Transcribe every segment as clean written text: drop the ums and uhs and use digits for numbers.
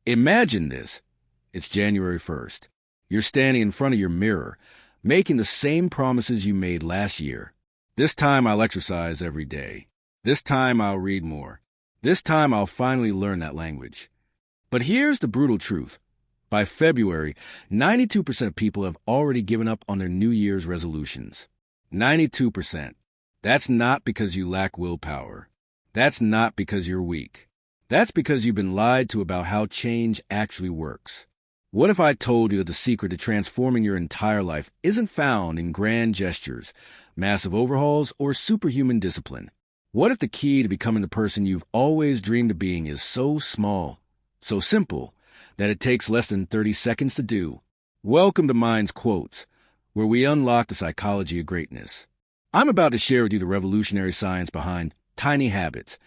Imagine this. It's January 1st. You're standing in front of your mirror, making the same promises you made last year. This time I'll exercise every day. This time I'll read more. This time I'll finally learn that language. But here's the brutal truth. By February, 92% of people have already given up on their New Year's resolutions. 92%. That's not because you lack willpower. That's not because you're weak. That's because you've been lied to about how change actually works. What if I told you that the secret to transforming your entire life isn't found in grand gestures, massive overhauls, or superhuman discipline? What if the key to becoming the person you've always dreamed of being is so small, so simple, that it takes less than 30 seconds to do? Welcome to Mind's Quotes, where we unlock the psychology of greatness. I'm about to share with you the revolutionary science behind tiny habits,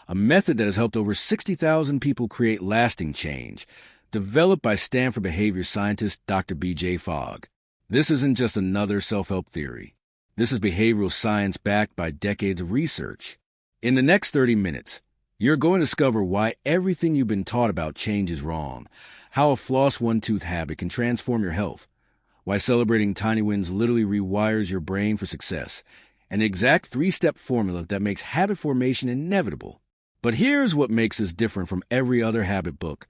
a method that has helped over 60,000 people create lasting change, developed by Stanford behavior scientist Dr. B.J. Fogg. This isn't just another self-help theory. This is behavioral science backed by decades of research. In the next 30 minutes, you're going to discover why everything you've been taught about change is wrong, how a floss one-tooth habit can transform your health, why celebrating tiny wins literally rewires your brain for success, and the exact 3-step formula that makes habit formation inevitable. But here's what makes this different from every other habit book.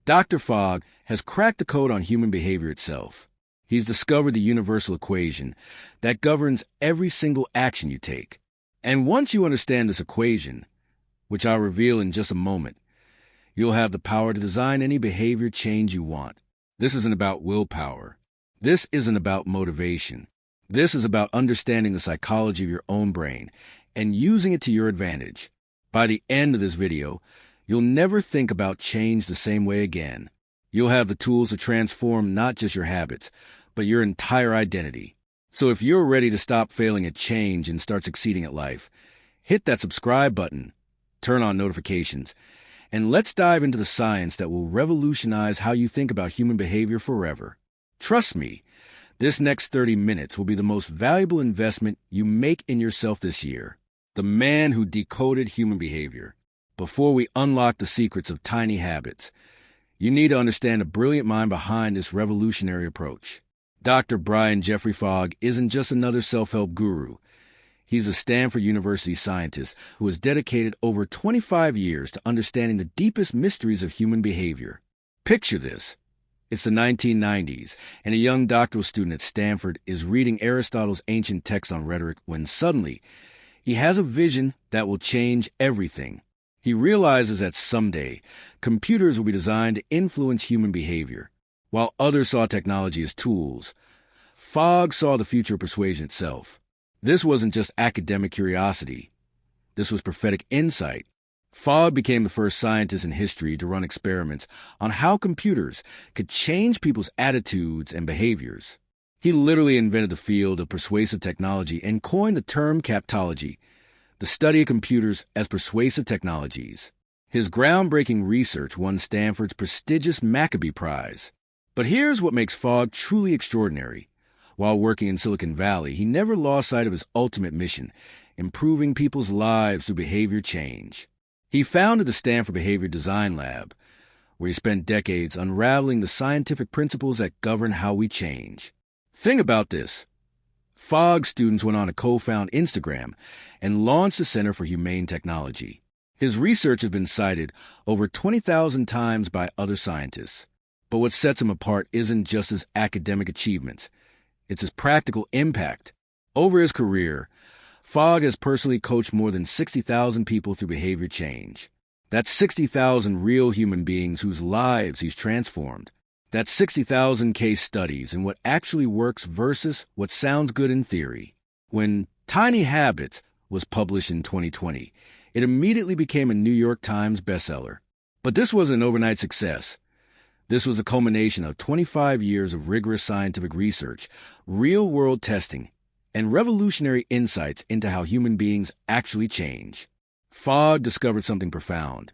Dr. Fogg has cracked the code on human behavior itself. He's discovered the universal equation that governs every single action you take. And once you understand this equation, which I'll reveal in just a moment, you'll have the power to design any behavior change you want. This isn't about willpower. This isn't about motivation. This is about understanding the psychology of your own brain and using it to your advantage. By the end of this video, you'll never think about change the same way again. You'll have the tools to transform not just your habits, but your entire identity. So if you're ready to stop failing at change and start succeeding at life, hit that subscribe button, turn on notifications, and let's dive into the science that will revolutionize how you think about human behavior forever. Trust me, this next 30 minutes will be the most valuable investment you make in yourself this year. The man who decoded human behavior. Before we unlock the secrets of tiny habits, you need to understand the brilliant mind behind this revolutionary approach. Dr. Brian Jeffrey Fogg isn't just another self-help guru. He's a Stanford University scientist who has dedicated over 25 years to understanding the deepest mysteries of human behavior. Picture this. It's the 1990s, and a young doctoral student at Stanford is reading Aristotle's ancient text on rhetoric when suddenly he has a vision that will change everything. He realizes that someday, computers will be designed to influence human behavior. While others saw technology as tools, Fogg saw the future of persuasion itself. This wasn't just academic curiosity. This was prophetic insight. Fogg became the first scientist in history to run experiments on how computers could change people's attitudes and behaviors. He literally invented the field of persuasive technology and coined the term captology, the study of computers as persuasive technologies. His groundbreaking research won Stanford's prestigious Maccabee Prize. But here's what makes Fogg truly extraordinary. While working in Silicon Valley, he never lost sight of his ultimate mission, improving people's lives through behavior change. He founded the Stanford Behavior Design Lab, where he spent decades unraveling the scientific principles that govern how we change. Think about this. Fogg's students went on to co-found Instagram and launched the Center for Humane Technology. His research has been cited over 20,000 times by other scientists. But what sets him apart isn't just his academic achievements. It's his practical impact. Over his career, Fogg has personally coached more than 60,000 people through behavior change. That's 60,000 real human beings whose lives he's transformed. That's 60,000 case studies in what actually works versus what sounds good in theory. When Tiny Habits was published in 2020, it immediately became a New York Times bestseller. But this wasn't an overnight success. This was a culmination of 25 years of rigorous scientific research, real-world testing, and revolutionary insights into how human beings actually change. Fogg discovered something profound.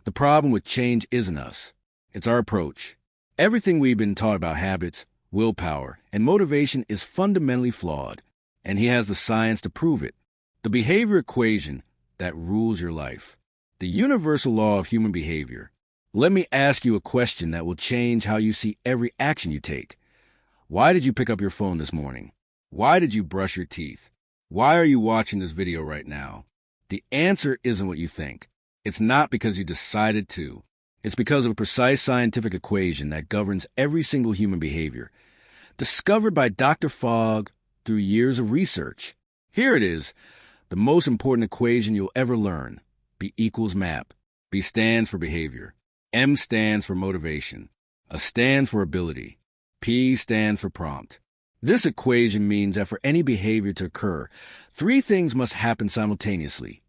The problem with change isn't us. It's our approach. Everything we've been taught about habits, willpower, and motivation is fundamentally flawed, and he has the science to prove it. The behavior equation that rules your life. The universal law of human behavior. Let me ask you a question that will change how you see every action you take. Why did you pick up your phone this morning? Why did you brush your teeth? Why are you watching this video right now? The answer isn't what you think. It's not because you decided to. It's because of a precise scientific equation that governs every single human behavior, discovered by Dr. Fogg through years of research. Here it is, the most important equation you'll ever learn. B equals map. B stands for behavior. M stands for motivation. A stands for ability. P stands for prompt. This equation means that for any behavior to occur, three things must happen simultaneously.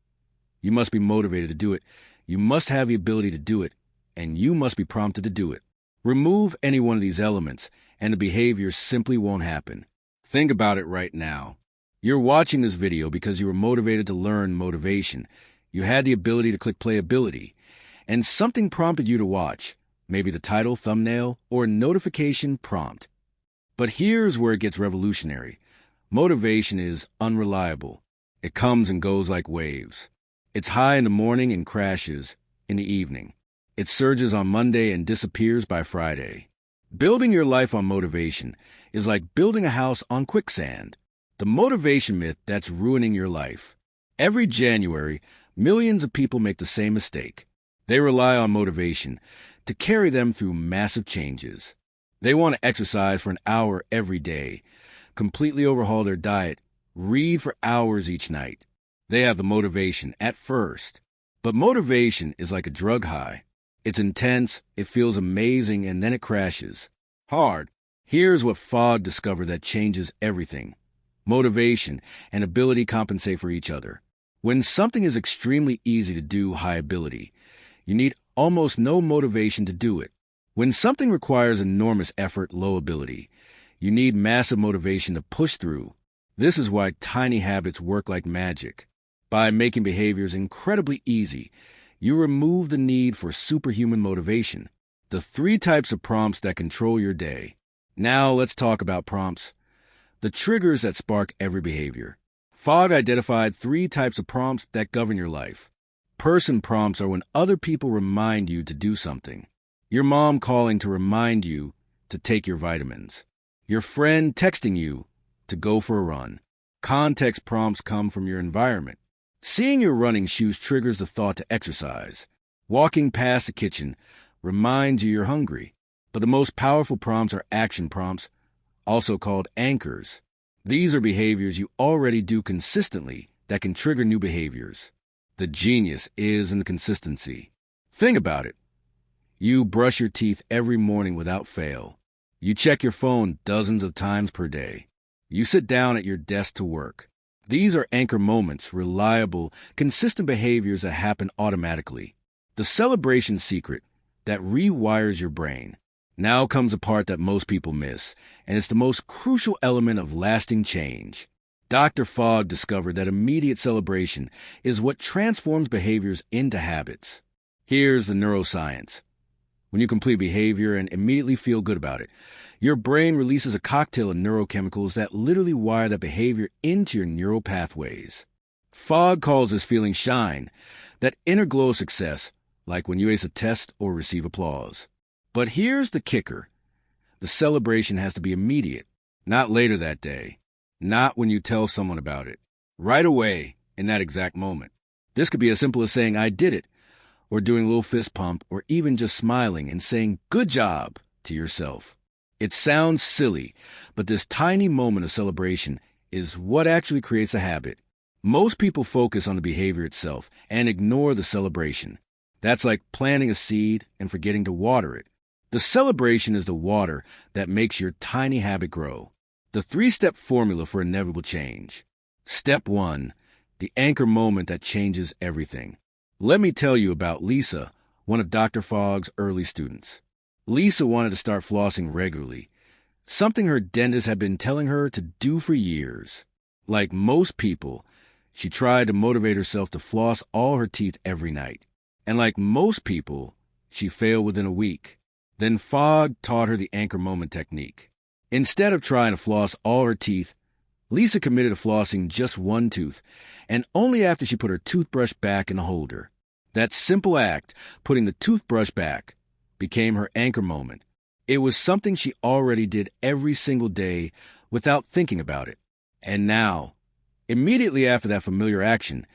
You must be motivated to do it, you must have the ability to do it, and you must be prompted to do it. Remove any one of these elements, and the behavior simply won't happen. Think about it right now. You're watching this video because you were motivated to learn motivation. You had the ability to click playability, and something prompted you to watch, maybe the title, thumbnail, or a notification prompt. But here's where it gets revolutionary. Motivation is unreliable. It comes and goes like waves. It's high in the morning and crashes in the evening. It surges on Monday and disappears by Friday. Building your life on motivation is like building a house on quicksand. The motivation myth that's ruining your life. Every January, millions of people make the same mistake. They rely on motivation to carry them through massive changes. They want to exercise for an hour every day, completely overhaul their diet, read for hours each night. They have the motivation at first. But motivation is like a drug high. It's intense, it feels amazing, and then it crashes. Hard. Here's what Fogg discovered that changes everything. Motivation and ability compensate for each other. When something is extremely easy to do, high ability, you need almost no motivation to do it. When something requires enormous effort, low ability, you need massive motivation to push through. This is why tiny habits work like magic. By making behaviors incredibly easy, you remove the need for superhuman motivation. The three types of prompts that control your day. Now let's talk about prompts. The triggers that spark every behavior. Fogg identified three types of prompts that govern your life. Person prompts are when other people remind you to do something. Your mom calling to remind you to take your vitamins. Your friend texting you to go for a run. Context prompts come from your environment. Seeing your running shoes triggers the thought to exercise. Walking past the kitchen reminds you you're hungry. But the most powerful prompts are action prompts, also called anchors. These are behaviors you already do consistently that can trigger new behaviors. The genius is in the consistency. Think about it. You brush your teeth every morning without fail. You check your phone dozens of times per day. You sit down at your desk to work. These are anchor moments, reliable, consistent behaviors that happen automatically. The celebration secret that rewires your brain. Now comes a part that most people miss, and it's the most crucial element of lasting change. Dr. Fogg discovered that immediate celebration is what transforms behaviors into habits. Here's the neuroscience. When you complete behavior and immediately feel good about it, your brain releases a cocktail of neurochemicals that literally wire that behavior into your neural pathways. Fogg calls this feeling shine, that inner glow of success, like when you ace a test or receive applause. But here's the kicker. The celebration has to be immediate, not later that day, not when you tell someone about it. Right away, in that exact moment. This could be as simple as saying, "I did it," or doing a little fist pump, or even just smiling and saying, "Good job," to yourself. It sounds silly, but this tiny moment of celebration is what actually creates a habit. Most people focus on the behavior itself and ignore the celebration. That's like planting a seed and forgetting to water it. The celebration is the water that makes your tiny habit grow. The three-step formula for inevitable change. Step 1, the anchor moment that changes everything. Let me tell you about Lisa, one of Dr. Fogg's early students. Lisa wanted to start flossing regularly, something her dentist had been telling her to do for years. Like most people, she tried to motivate herself to floss all her teeth every night. And like most people, she failed within a week. Then Fogg taught her the anchor moment technique. Instead of trying to floss all her teeth, Lisa committed to flossing just one tooth, and only after she put her toothbrush back in the holder. That simple act, putting the toothbrush back, became her anchor moment. It was something she already did every single day without thinking about it. And now, immediately after that familiar action,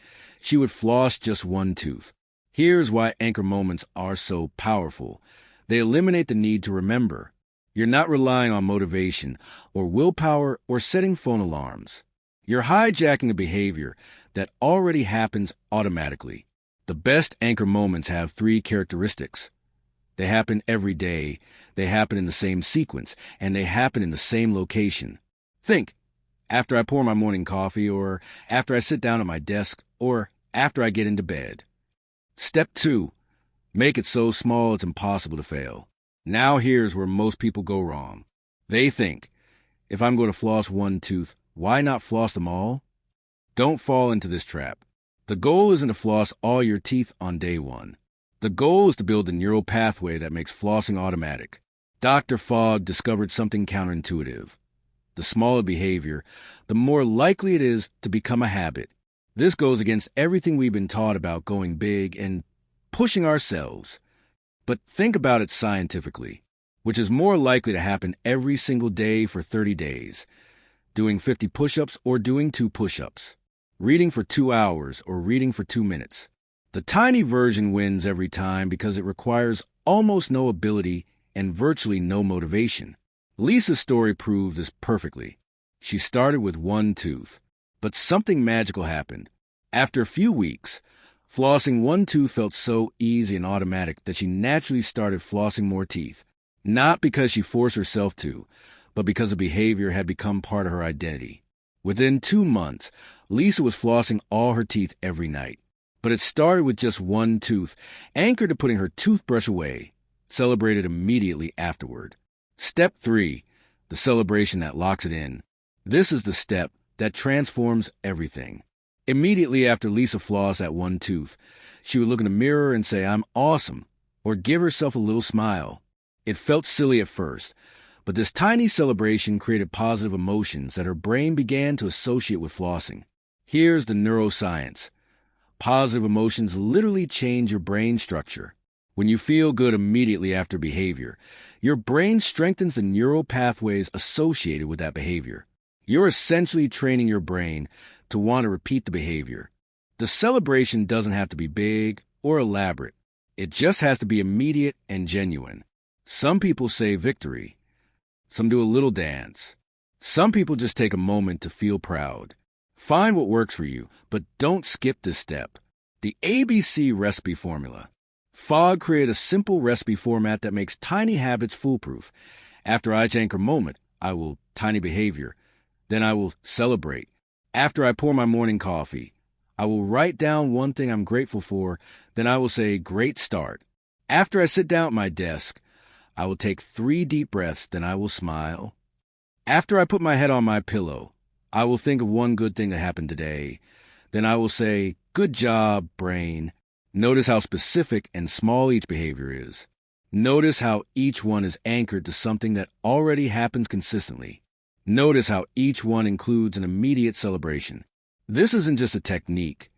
she would floss just one tooth. Here's why anchor moments are so powerful. They eliminate the need to remember. You're not relying on motivation or willpower or setting phone alarms. You're hijacking a behavior that already happens automatically. The best anchor moments have 3 characteristics. They happen every day, they happen in the same sequence, and they happen in the same location. Think, after I pour my morning coffee, or after I sit down at my desk, or after I get into bed. Step 2. Make it so small it's impossible to fail. Now here's where most people go wrong. They think, if I'm going to floss one tooth, why not floss them all? Don't fall into this trap. The goal isn't to floss all your teeth on day 1. The goal is to build the neural pathway that makes flossing automatic. Dr. Fogg discovered something counterintuitive. The smaller behavior, the more likely it is to become a habit. This goes against everything we've been taught about going big and pushing ourselves. But think about it scientifically, which is more likely to happen every single day for 30 days. Doing 50 push-ups or doing 2 push-ups. Reading for 2 hours or reading for 2 minutes. The tiny version wins every time because it requires almost no ability and virtually no motivation. Lisa's story proves this perfectly. She started with 1 tooth, but something magical happened. After a few weeks, flossing 1 tooth felt so easy and automatic that she naturally started flossing more teeth. Not because she forced herself to, but because the behavior had become part of her identity. Within 2 months, Lisa was flossing all her teeth every night. But it started with just 1 tooth, anchored to putting her toothbrush away, celebrated immediately afterward. Step 3, the celebration that locks it in. This is the step that transforms everything. Immediately after Lisa flossed that 1 tooth, she would look in the mirror and say, "I'm awesome," or give herself a little smile. It felt silly at first, but this tiny celebration created positive emotions that her brain began to associate with flossing. Here's the neuroscience. Positive emotions literally change your brain structure. When you feel good immediately after behavior, your brain strengthens the neural pathways associated with that behavior. You're essentially training your brain to want to repeat the behavior. The celebration doesn't have to be big or elaborate. It just has to be immediate and genuine. Some people say victory. Some do a little dance. Some people just take a moment to feel proud. Find what works for you, but don't skip this step. The ABC recipe formula. Fogg created a simple recipe format that makes tiny habits foolproof. After each anchor moment, I will tiny behavior. Then I will celebrate. After I pour my morning coffee, I will write down one thing I'm grateful for. Then I will say, great start. After I sit down at my desk, I will take 3 deep breaths. Then I will smile. After I put my head on my pillow, I will think of one good thing that happened today. Then I will say, good job, brain. Notice how specific and small each behavior is. Notice how each one is anchored to something that already happens consistently. Notice how each one includes an immediate celebration. This isn't just a technique.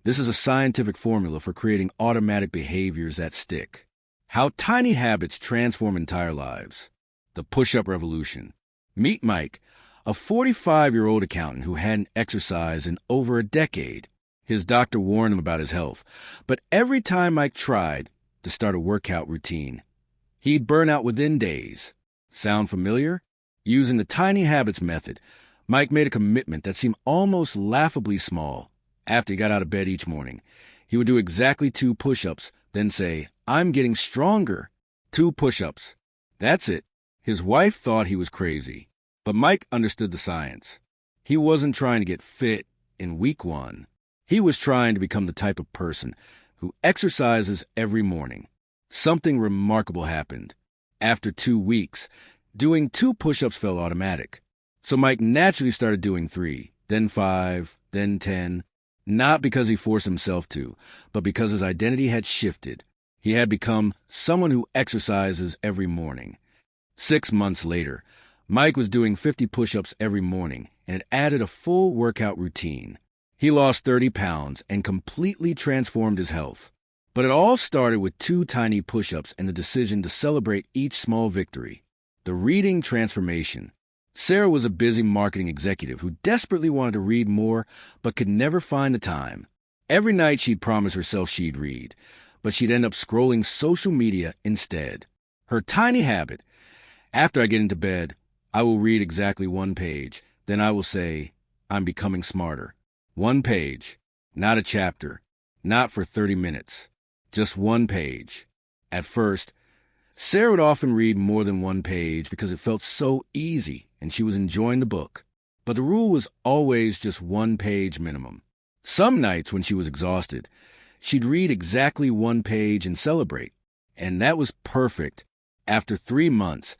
This is a scientific formula for creating automatic behaviors that stick. How tiny habits transform entire lives. The push-up revolution. Meet Mike, a 45-year-old accountant who hadn't exercised in over a decade. His doctor warned him about his health, but every time Mike tried to start a workout routine, he'd burn out within days. Sound familiar? Using the tiny habits method, Mike made a commitment that seemed almost laughably small. After he got out of bed each morning, he would do exactly 2 push-ups, then say, "I'm getting stronger." 2 push-ups. That's it. His wife thought he was crazy. But Mike understood the science. He wasn't trying to get fit in week 1. He was trying to become the type of person who exercises every morning. Something remarkable happened. After 2 weeks, doing 2 push-ups felt automatic. So Mike naturally started doing 3, then 5, then 10. Not because he forced himself to, but because his identity had shifted. He had become someone who exercises every morning. 6 months later, Mike was doing 50 push-ups every morning and had added a full workout routine. He lost 30 pounds and completely transformed his health. But it all started with 2 tiny push-ups and the decision to celebrate each small victory. The reading transformation. Sarah was a busy marketing executive who desperately wanted to read more but could never find the time. Every night she'd promise herself she'd read, but she'd end up scrolling social media instead. Her tiny habit: after I get into bed, I will read exactly 1 page. Then I will say, I'm becoming smarter. 1 page, not a chapter, not for 30 minutes, just 1 page. At first, Sarah would often read more than 1 page because it felt so easy and she was enjoying the book. But the rule was always just 1 page minimum. Some nights when she was exhausted, she'd read exactly 1 page and celebrate. And that was perfect. After 3 months,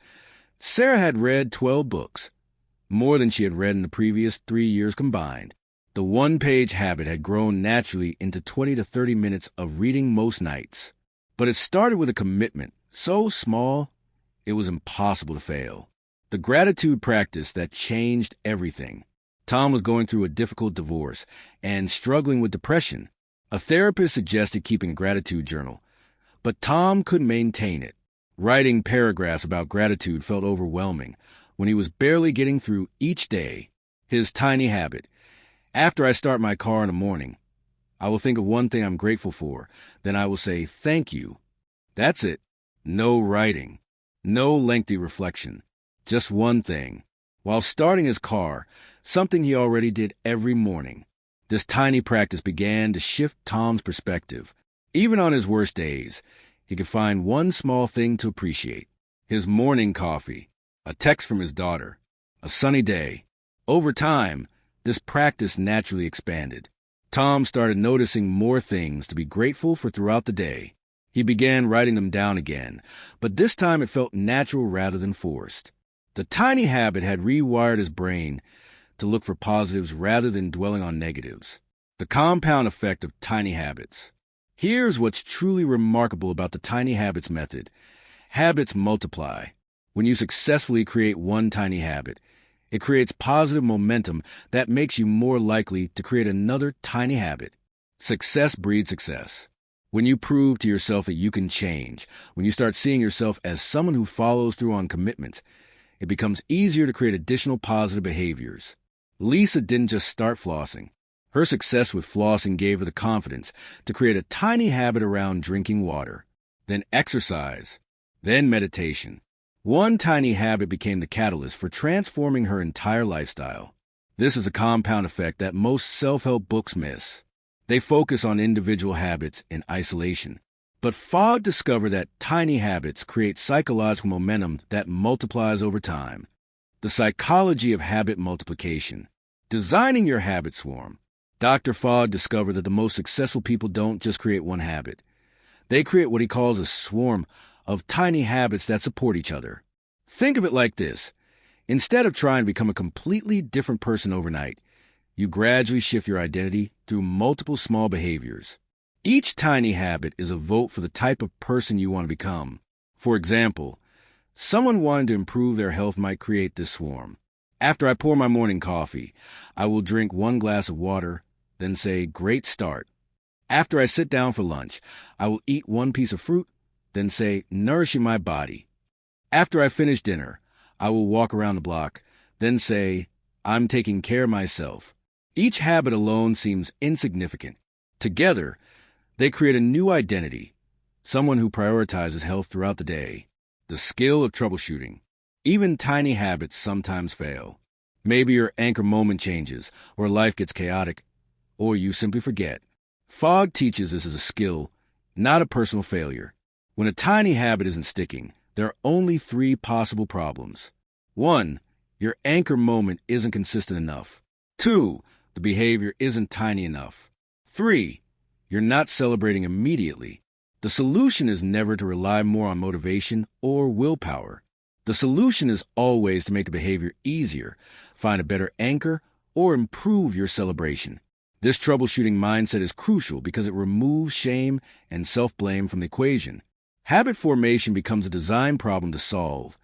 Sarah had read 12 books, more than she had read in the previous 3 years combined. The 1-page habit had grown naturally into 20 to 30 minutes of reading most nights. But it started with a commitment so small, it was impossible to fail. The gratitude practice that changed everything. Tom was going through a difficult divorce and struggling with depression. A therapist suggested keeping a gratitude journal, but Tom couldn't maintain it. Writing paragraphs about gratitude felt overwhelming when he was barely getting through each day. His tiny habit: after I start my car in the morning, I will think of 1 thing I'm grateful for. Then I will say, thank you. That's it. No writing. No lengthy reflection. Just 1 thing. While starting his car, something he already did every morning. This tiny practice began to shift Tom's perspective. Even on his worst days, he could find 1 small thing to appreciate. His morning coffee, a text from his daughter, a sunny day. Over time, this practice naturally expanded. Tom started noticing more things to be grateful for throughout the day. He began writing them down again, but this time it felt natural rather than forced. The tiny habit had rewired his brain to look for positives rather than dwelling on negatives. The compound effect of tiny habits. Here's what's truly remarkable about the tiny habits method. Habits multiply. When you successfully create 1 tiny habit, it creates positive momentum that makes you more likely to create another tiny habit. Success breeds success. When you prove to yourself that you can change, when you start seeing yourself as someone who follows through on commitments, it becomes easier to create additional positive behaviors. Lisa didn't just start flossing. Her success with flossing gave her the confidence to create a tiny habit around drinking water, then exercise, then meditation. 1 tiny habit became the catalyst for transforming her entire lifestyle. This is a compound effect that most self-help books miss. They focus on individual habits in isolation. But Fogg discovered that tiny habits create psychological momentum that multiplies over time. The psychology of habit multiplication. Designing your habit swarm. Dr. Fogg discovered that the most successful people don't just create 1 habit. They create what he calls a swarm of tiny habits that support each other. Think of it like this. Instead of trying to become a completely different person overnight, you gradually shift your identity through multiple small behaviors. Each tiny habit is a vote for the type of person you want to become. For example, someone wanting to improve their health might create this swarm. After I pour my morning coffee, I will drink 1 glass of water, then say, great start. After I sit down for lunch, I will eat 1 piece of fruit, then say, nourishing my body. After I finish dinner, I will walk around the block, then say, I'm taking care of myself. Each habit alone seems insignificant. Together, they create a new identity, someone who prioritizes health throughout the day. The skill of troubleshooting. Even tiny habits sometimes fail. Maybe your anchor moment changes, or life gets chaotic, or you simply forget. Fogg teaches this as a skill, not a personal failure. When a tiny habit isn't sticking, there are only 3 possible problems. 1, your anchor moment isn't consistent enough. 2, the behavior isn't tiny enough. 3, you're not celebrating immediately. The solution is never to rely more on motivation or willpower. The solution is always to make the behavior easier, find a better anchor, or improve your celebration. This troubleshooting mindset is crucial because it removes shame and self-blame from the equation. Habit formation becomes a design problem to solve,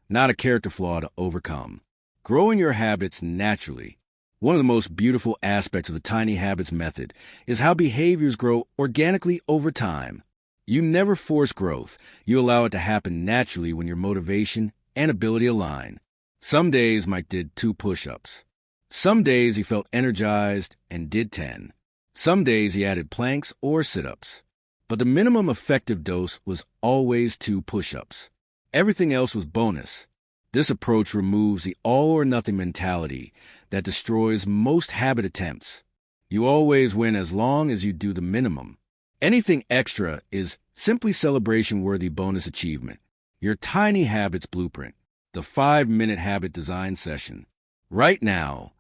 not a character flaw to overcome. Growing your habits naturally. One of the most beautiful aspects of the tiny habits method is how behaviors grow organically over time. You never force growth. You allow it to happen naturally when your motivation and ability align. Some days Mike did 2 push-ups. Some days he felt energized and did 10. Some days he added planks or sit-ups. But the minimum effective dose was always 2 push-ups. Everything else was bonus. This approach removes the all-or-nothing mentality that destroys most habit attempts. You always win as long as you do the minimum. Anything extra is simply celebration-worthy bonus achievement. Your tiny habits blueprint, the 5-minute habit design session. Right now,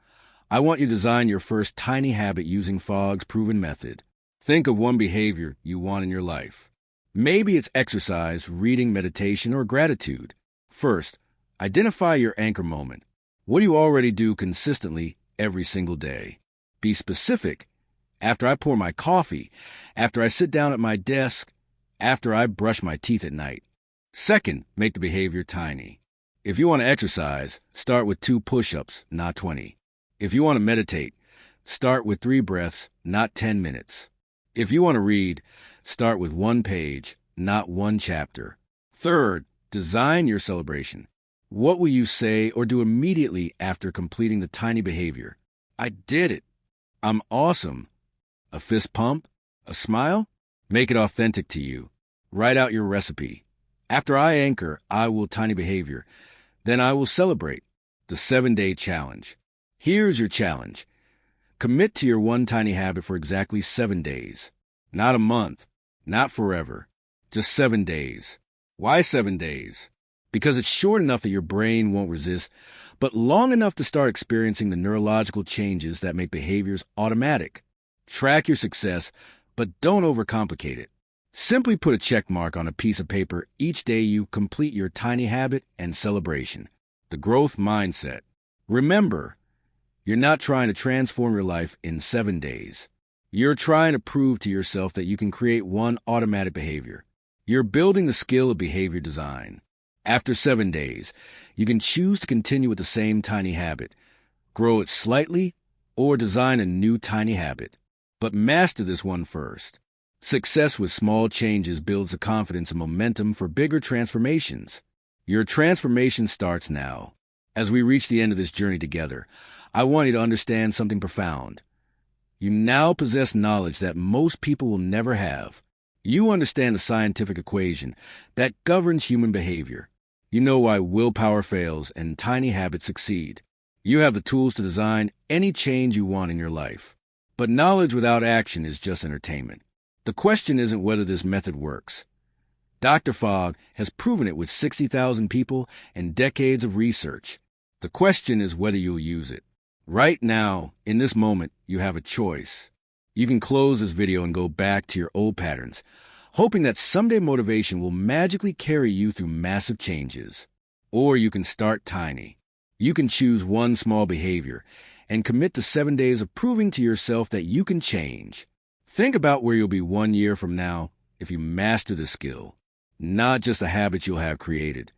I want you to design your first tiny habit using Fogg's proven method. Think of one behavior you want in your life. Maybe it's exercise, reading, meditation, or gratitude. First, identify your anchor moment. What do you already do consistently every single day? Be specific. After I pour my coffee, after I sit down at my desk, after I brush my teeth at night. Second, make the behavior tiny. If you want to exercise, start with 2 push-ups, not 20. If you want to meditate, start with 3 breaths, not 10 minutes. If you want to read, start with 1 page, not 1 chapter. Third, design your celebration. What will you say or do immediately after completing the tiny behavior? I did it. I'm awesome. A fist pump? A smile? Make it authentic to you. Write out your recipe. After I anchor, I will tiny behavior. Then I will celebrate. The 7-day challenge. Here's your challenge. Commit to your one tiny habit for exactly 7 days. Not a month. Not forever. Just 7 days. Why 7 days? Because it's short enough that your brain won't resist, but long enough to start experiencing the neurological changes that make behaviors automatic. Track your success, but don't overcomplicate it. Simply put a check mark on a piece of paper each day you complete your tiny habit and celebration. The growth mindset. Remember, you're not trying to transform your life in 7 days. You're trying to prove to yourself that you can create one automatic behavior. You're building the skill of behavior design. After 7 days, you can choose to continue with the same tiny habit, grow it slightly, or design a new tiny habit. But master this one first. Success with small changes builds the confidence and momentum for bigger transformations. Your transformation starts now. As we reach the end of this journey together, I want you to understand something profound. You now possess knowledge that most people will never have. You understand the scientific equation that governs human behavior. You know why willpower fails and tiny habits succeed. You have the tools to design any change you want in your life. But knowledge without action is just entertainment. The question isn't whether this method works. Dr. Fogg has proven it with 60,000 people and decades of research. The question is whether you'll use it. Right now, in this moment, you have a choice. You can close this video and go back to your old patterns, hoping that someday motivation will magically carry you through massive changes. Or you can start tiny. You can choose one small behavior and commit to 7 days of proving to yourself that you can change. Think about where you'll be 1 year from now if you master the skill. Not just the habits you'll have created,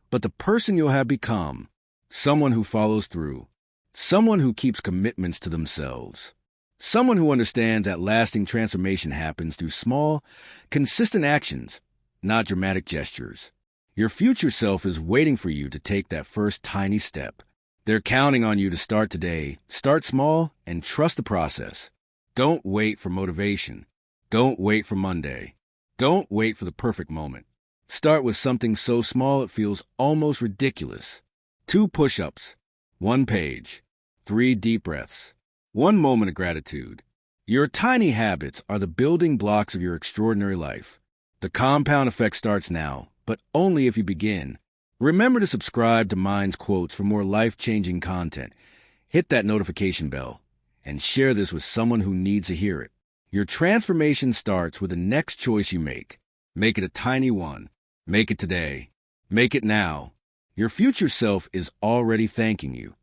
but the person you'll have become. Someone who follows through. Someone who keeps commitments to themselves. Someone who understands that lasting transformation happens through small, consistent actions, not dramatic gestures. Your future self is waiting for you to take that first tiny step. They're counting on you to start today. Start small and trust the process. Don't wait for motivation. Don't wait for Monday. Don't wait for the perfect moment. Start with something so small it feels almost ridiculous. 2 push-ups, 1 page, 3 deep breaths, 1 moment of gratitude. Your tiny habits are the building blocks of your extraordinary life. The compound effect starts now, but only if you begin. Remember to subscribe to Mind's Quotes for more life-changing content. Hit that notification bell and share this with someone who needs to hear it. Your transformation starts with the next choice you make. Make it a tiny one. Make it today. Make it now. Your future self is already thanking you.